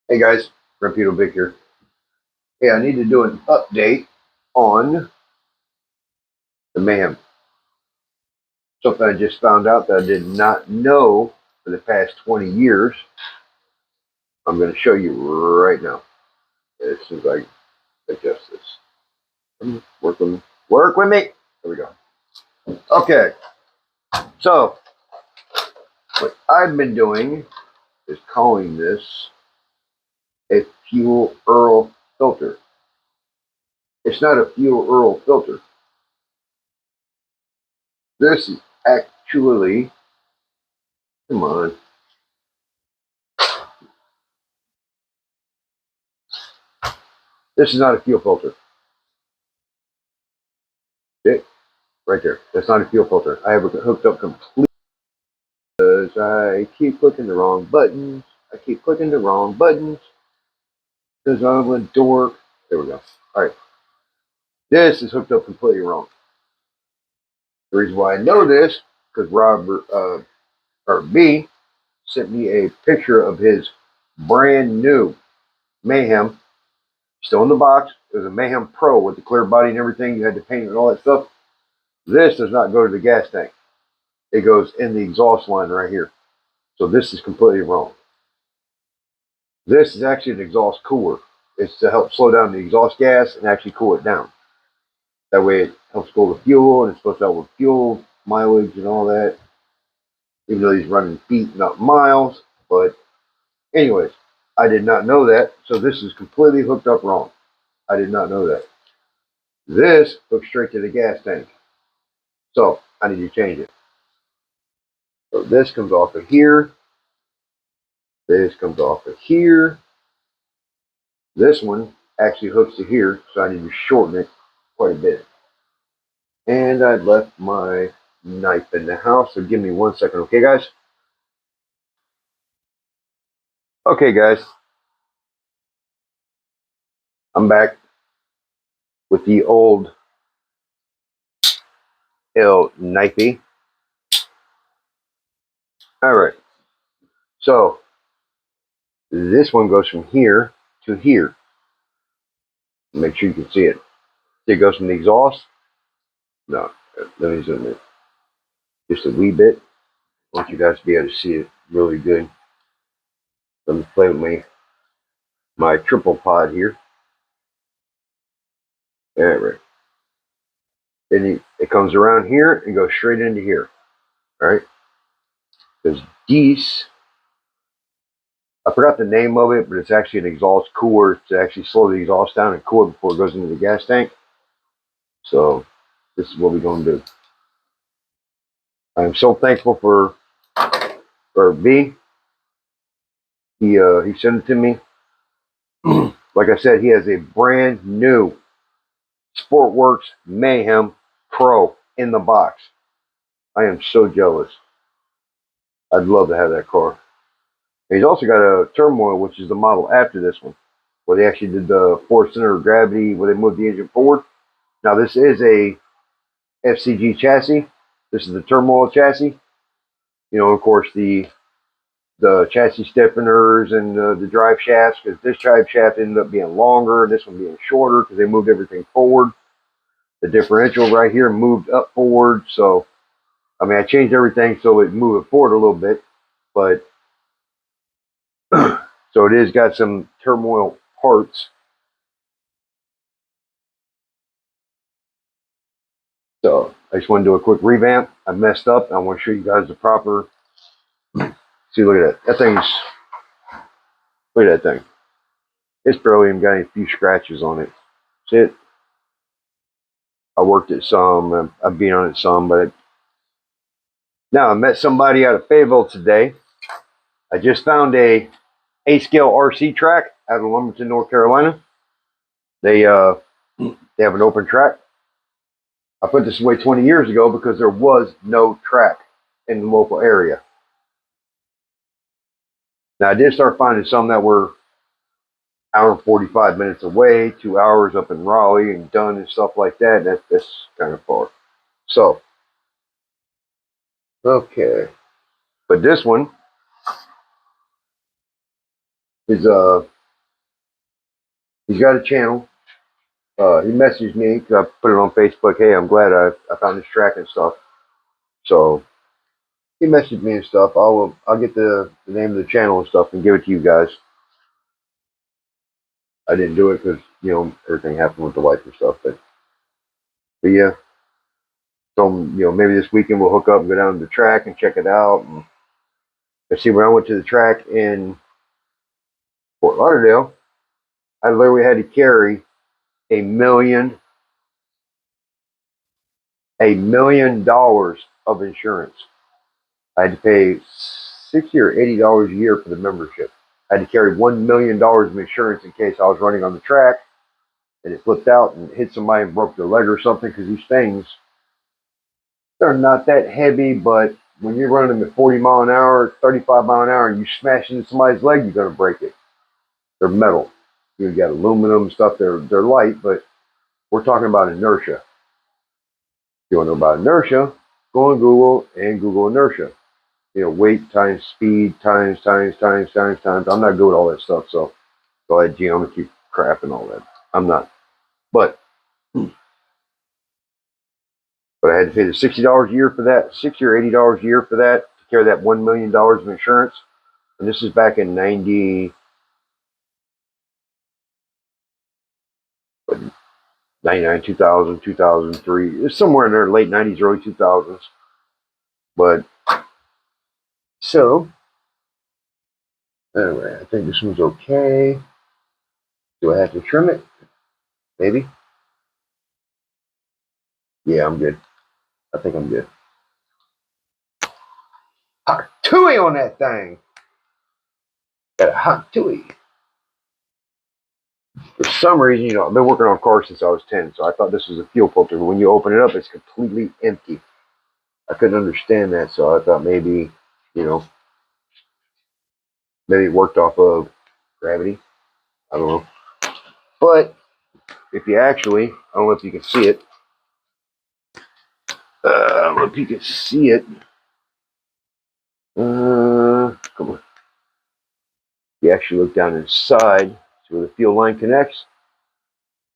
Hey guys, Reputo Vic here. Hey, I need to do an update on the mayhem. Something I just found out that I did not know for the past 20 years. I'm going to show you right now. As soon as I adjust this. Work with me. There we go. Okay, so what I've been doing is calling this a fuel Earl filter. It's not a fuel Earl filter. This is actually, come on, this is not a fuel filter. Okay, right there. That's not a fuel filter. I have it hooked up completely because I keep clicking the wrong buttons. I keep clicking the wrong buttons because I'm a dork. There we go. All right. This is hooked up completely wrong. The reason why I know this because Robert or B sent me a picture of his brand new Mayhem, still in the box. It was a Mayhem Pro with the clear body and everything. You had to paint it and all that stuff. This does not go to the gas tank. It goes in the exhaust line right here. So this is completely wrong. This is actually an exhaust cooler. It's to help slow down the exhaust gas and actually cool it down. That way it helps cool the fuel, and it's supposed to help with fuel mileage and all that. Even though he's running feet, not miles. But anyways, I did not know that. So this is completely hooked up wrong. I did not know that. This hooks straight to the gas tank. So I need to change it. So this comes off of here. This comes off of here. This one actually hooks to here, so I need to shorten it quite a bit. And I left my knife in the house, so give me 1 second, okay, guys? Okay, guys, I'm back with the old ill knifey. All right, so this one goes from here to here. Make sure you can see it. It goes from the exhaust. No, let me zoom in just a wee bit. I want you guys to be able to see it really good. Let me play with my triple pod here. All right. Then it comes around here and goes straight into here. All right. Because these, I forgot the name of it, but it's actually an exhaust cooler to actually slow the exhaust down and cool it before it goes into the gas tank. So this is what we're going to do. I'm so thankful for B. He sent it to me. Like I said, he has a brand new Sportworks Mayhem Pro in the box. I am so jealous. I'd love to have that car. He's also got a Turmoil, which is the model after this one, where they actually did the force center of gravity, where they moved the engine forward. Now this is a FCG chassis. This is the Turmoil chassis. You know, of course, the chassis stiffeners and the drive shafts, because this drive shaft ended up being longer, this one being shorter, because they moved everything forward. The differential right here moved up forward, so I mean, I changed everything so it moved it forward a little bit, but so it is got some Turmoil parts. So I just want to do a quick revamp. I messed up. I want to show you guys the proper. See, look at that. Look at that thing. It's barely even got a few scratches on it. See it? I worked it some. I've been on it some, but now I met somebody out of Fayetteville today. I just found a scale RC track out of Lumberton, North Carolina. They have an open track. I put this away 20 years ago because there was no track in the local area. Now I did start finding some that were hour and 45 minutes away, 2 hours up in Raleigh and Dunn and stuff like that. That's kind of far. So, okay. But this one is He's got a channel. He messaged me because I put it on Facebook. Hey, I'm glad I found this track and stuff. So he messaged me and stuff. I'll get the name of the channel and stuff and give it to you guys. I didn't do it because everything happened with the wife and stuff. But yeah. So maybe this weekend we'll hook up and go down to the track and check it out. And see, when I went to the track in Fort Lauderdale, I literally had to carry $1 million of insurance. I had to pay $60 or $80 a year for the membership. I had to carry $1 million of insurance in case I was running on the track and it flipped out and hit somebody and broke their leg or something, because these things, they're not that heavy, but when you're running them at 40 mile an hour, 35 mile an hour, and you smash into somebody's leg, you're going to break it. They're metal. You got aluminum and stuff. They're light, but we're talking about inertia. If you want to know about inertia, go on Google and Google inertia. Weight times speed times. I'm not good with all that stuff, so go ahead, geometry crap and all that. I'm not. But I had to pay the $60 a year for that, $60 or $80 a year for that, to carry that $1 million of insurance. And this is back in 99, 2000, 2003. It's somewhere in there, late 90s, early 2000s. But so, anyway, I think this one's okay. Do I have to trim it? Maybe. Yeah, I'm good. I think I'm good. Hot tui on that thing. Got a hot tui. For some reason, I've been working on cars since I was 10, so I thought this was a fuel filter. But when you open it up, it's completely empty. I couldn't understand that, so I thought maybe it worked off of gravity. I don't know. But if you actually, I don't know if you can see it. I don't know if you can see it. Come on. You actually look down inside, see where the fuel line connects.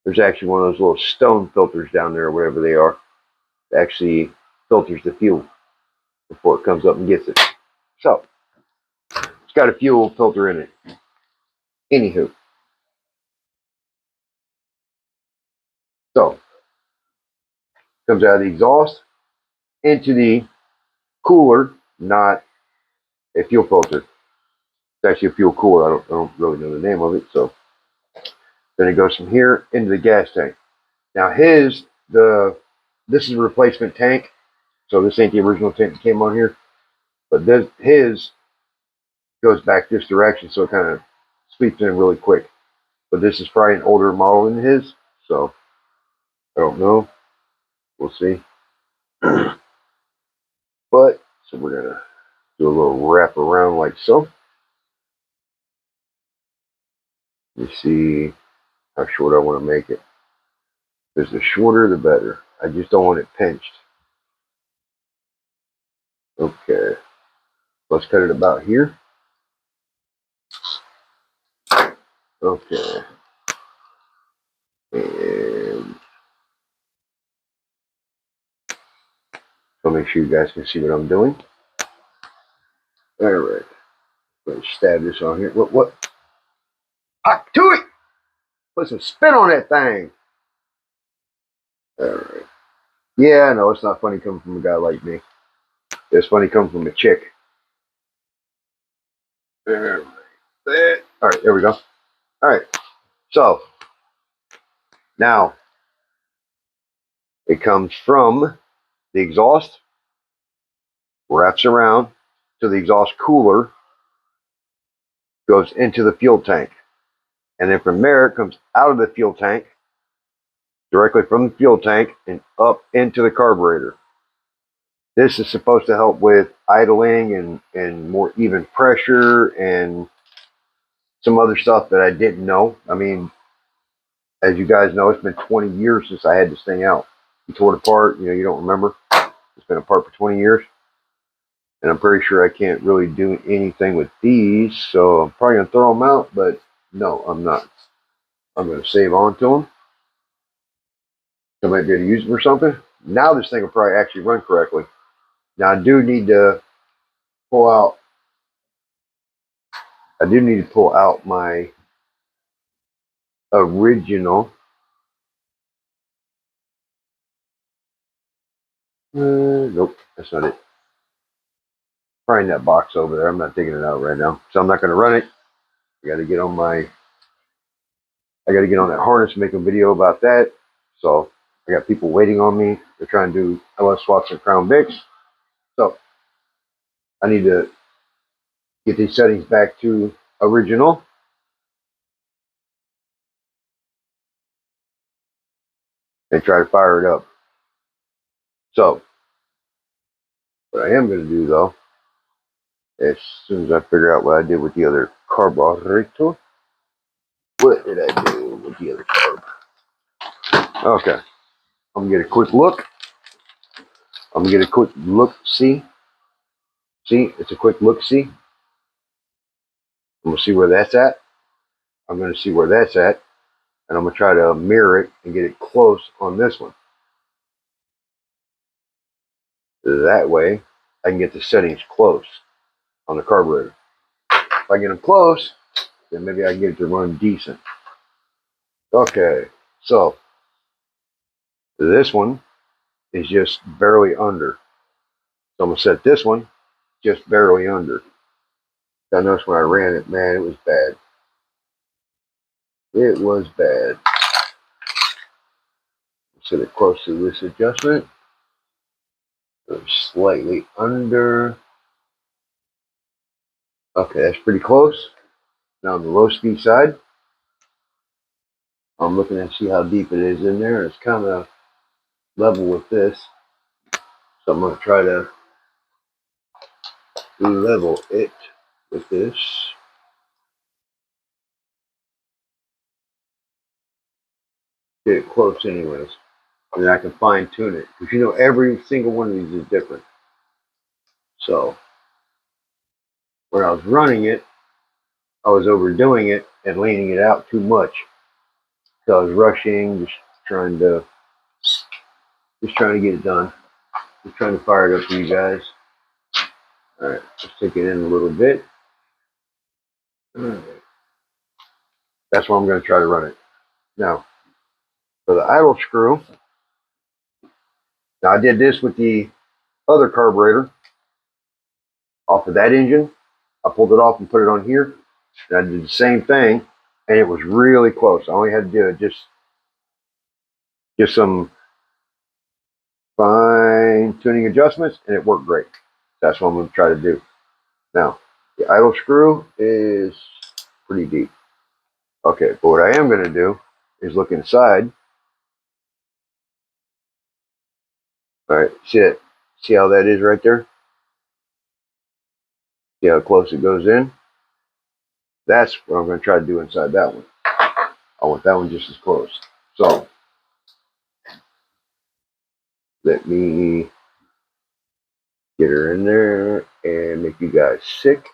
There's actually one of those little stone filters down there, or whatever they are. It actually filters the fuel before it comes up and gets it. So, it's got a fuel filter in it. Anywho. So, comes out of the exhaust into the cooler, not a fuel filter. It's actually a fuel cooler. I don't really know the name of it. So, then it goes from here into the gas tank. Now, this is a replacement tank. So this ain't the original tank that came on here. But his goes back this direction, so it kind of sweeps in really quick. But this is probably an older model than his, so I don't know. We'll see. But so we're gonna do a little wrap around like so. You see how short I want to make it. Because the shorter, the better. I just don't want it pinched. Okay, let's cut it about here. Okay, and so make sure you guys can see what I'm doing. All right, let's stab this on here. What? Hot to it! Put some spin on that thing. All right. Yeah, I know it's not funny coming from a guy like me. It's funny coming from a chick. All right, there we go. All right. So now it comes from the exhaust, wraps around to the exhaust cooler, goes into the fuel tank. And then from there, it comes out of the fuel tank, directly from the fuel tank and up into the carburetor. This is supposed to help with idling and more even pressure and some other stuff that I didn't know. I mean, as you guys know, it's been 20 years since I had this thing out. You tore it apart, you don't remember. It's been apart for 20 years. And I'm pretty sure I can't really do anything with these, so I'm probably going to throw them out, but no, I'm not. I'm going to save on to them. I might be able to use them for something. Now this thing will probably actually run correctly. Now I do need to pull out. I do need to pull out my original. Nope, that's not it. Probably in that box over there. I'm not taking it out right now, so I'm not going to run it. I got to get on my. I got to get on that harness and make a video about that. So I got people waiting on me. They're trying to do LS swaps and Crown Vics. So I need to get these settings back to original and try to fire it up. So what I am going to do though, as soon as I figure out what I did with the other carburetor, what did I do with the other carb? Okay, I'm gonna get a quick look. I'm gonna get a quick look. See, it's a quick look. See, I'm gonna see where that's at. I'm gonna see where that's at, and I'm gonna try to mirror it and get it close on this one. That way, I can get the settings close on the carburetor. If I get them close, then maybe I can get it to run decent. Okay, so this one is just barely under. So I'm gonna set this one just barely under. I noticed when I ran it, man, it was bad. It was bad. Set it close to this adjustment. Slightly under. Okay, that's pretty close. Now on the low speed side, I'm looking to see how deep it is in there. It's kind of level with this. So I'm going to try to level it with this. Get it close anyways. And I can fine tune it. Because you know every single one of these is different. So when I was running it, I was overdoing it and leaning it out too much. So I was rushing, just trying to get it done. Just trying to fire it up for you guys. All right, let's take it in a little bit. All right. That's where I'm going to try to run it. Now, for the idle screw, now I did this with the other carburetor off of that engine. I pulled it off and put it on here. And I did the same thing, and it was really close. I only had to do it just some fine tuning adjustments, and it worked great. That's what I'm going to try to do. Now, the idle screw is pretty deep. Okay, but what I am going to do is look inside. All right, see it? See how that is right there? See how close it goes in? That's what I'm going to try to do inside that one. I want that one just as close. So, let me get her in there and make you guys sick.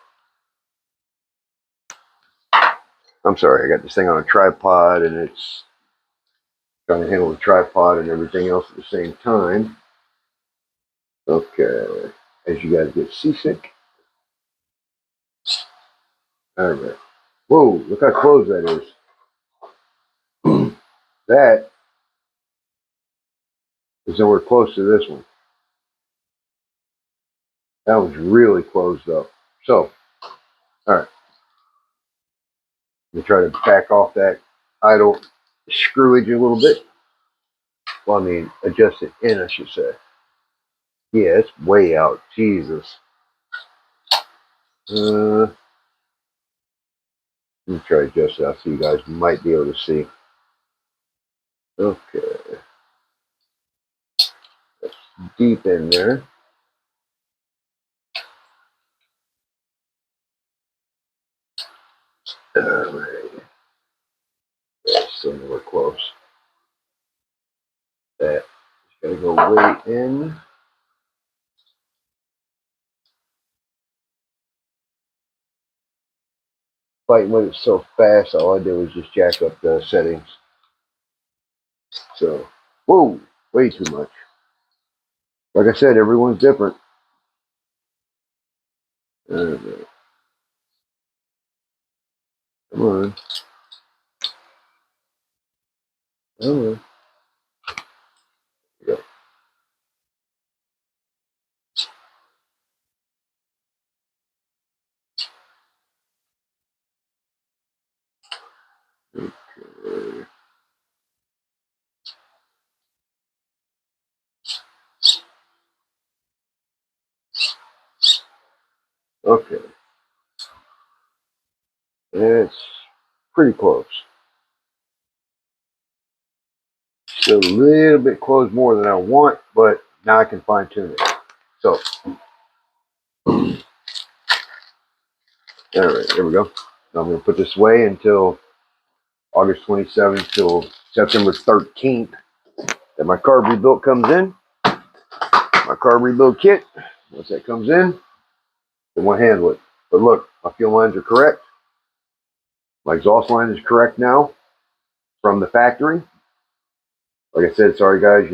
I'm sorry, I got this thing on a tripod and it's trying to handle the tripod and everything else at the same time. Okay, as you guys get seasick. All right. Whoa, look how close that is. That is nowhere close to this one. That was really closed up. So, all right. I'm going to try to back off that idle screwage a little bit. Well, I mean, adjust it in, I should say. Yeah, it's way out. Jesus. Let me try to adjust it out so you guys might be able to see. Okay. That's deep in there. Alright. That's still nowhere close. That's gotta go way in. fighting with it so fast, all I did was just jack up the settings. So, whoa, way too much. Like I said, everyone's different. Come on. Come on. Yeah. Okay. It's pretty close. Still a little bit close more than I want, but now I can fine tune it. So, all right, there we go. Now I'm going to put this away until August 27th till September 13th. Then my carb rebuild comes in. My carb rebuild kit. Once that comes in, then we'll handle it. But look, my fuel lines are correct. My exhaust line is correct now from the factory. Like I said, sorry guys,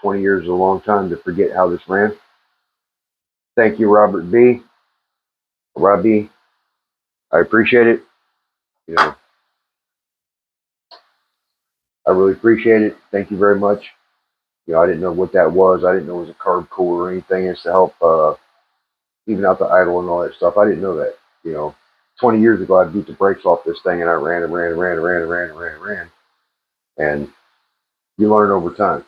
20 years is a long time to forget how this ran. Thank you, Robert B. Rob B. I appreciate it. I really appreciate it. Thank you very much. I didn't know what that was. I didn't know it was a carb cooler or anything. It's to help even out the idle and all that stuff. I didn't know that. 20 years ago, I beat the brakes off this thing and I ran and ran and ran and ran and ran and ran and ran. And you learn over time.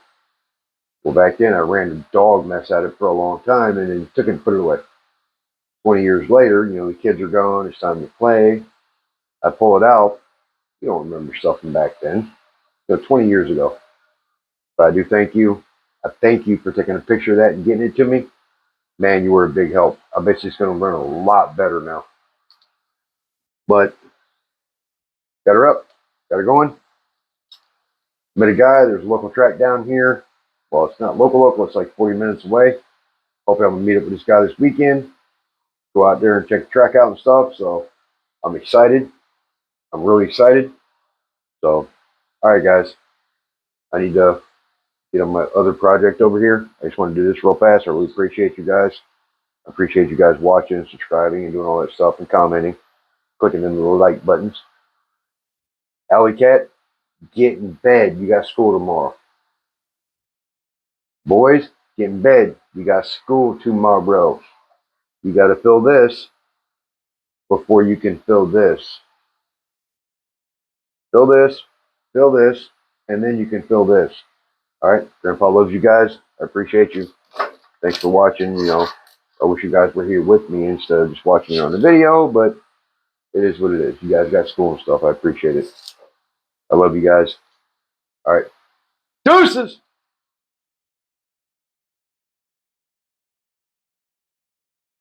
Well, back then, I ran the dog mess at it for a long time and then took it and put it away. 20 years later, the kids are gone. It's time to play. I pull it out. You don't remember stuff from back then. 20 years ago. But I do thank you. I thank you for taking a picture of that and getting it to me. Man, you were a big help. I bet you it's going to run a lot better now. But got her up. Got her going. Met a guy. There's a local track down here. Well, it's not local. It's like 40 minutes away. Hopefully I'm going to meet up with this guy this weekend. Go out there and check the track out and stuff. So I'm excited. I'm really excited. So, all right, guys. I need to get on my other project over here. I just want to do this real fast. I really appreciate you guys. I appreciate you guys watching and subscribing and doing all that stuff and commenting, clicking in the little like buttons. Alley Cat, get in bed. You got school tomorrow. Boys, get in bed. You got school tomorrow. You got to fill this before you can fill this. Fill this, and then you can fill this. All right? Grandpa loves you guys. I appreciate you. Thanks for watching. I wish you guys were here with me instead of just watching it on the video, but it is what it is. You guys got school and stuff. I appreciate it. I love you guys. All right. Deuces!